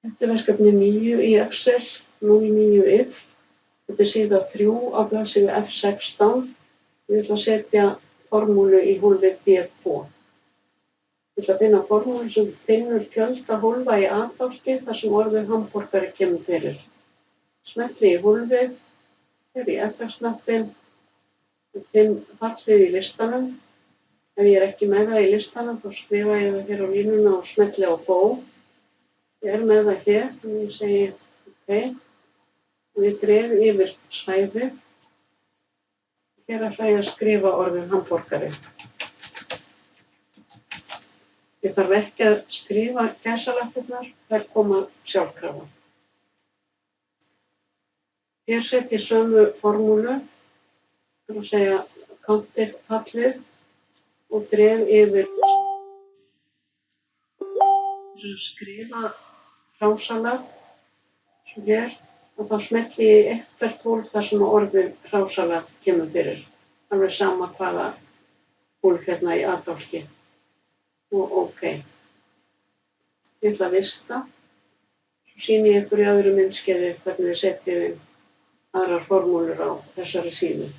Þetta er verkefni 9 í Excel, 09if. Þetta er síða 3 á blaðsíðu F16. Ég ætla að setja formúlu í hólfið D2. Ég ætla að finna formúlu sem finnur fjölda hólfa í A-dálki þar sem orðið hamborgari kemur fyrir. Smelli í hólfið, fer í FX-hnappinn og finn fallið í listanum. Ef ég er ekki með það í listanum þá skrifa ég það hér á línuna og smelli á Go. Ég er með það hér, þannig ég segi OK og ég dreg yfir svæðið. Hér ætla ég að skrifa orðið hamborgari. Ég þarf ekki að skrifa gæsalappirnar, þær koma sjálfkrafa. Hér set ég sömu formúlu, það er að segja counter fallið og dreg yfir skrifa hrásalat sem hér og þá smelli ég í hvert hólf þar sem orðið hrásalat kemur fyrir. Alveg sama hvaða hólf hérna í A-dálki. Og OK. Ég ætla að vista. Svo sýni ég ykkur í öðru myndskeiði hvernig við setjum inn aðrar formúlur á þessari síðu.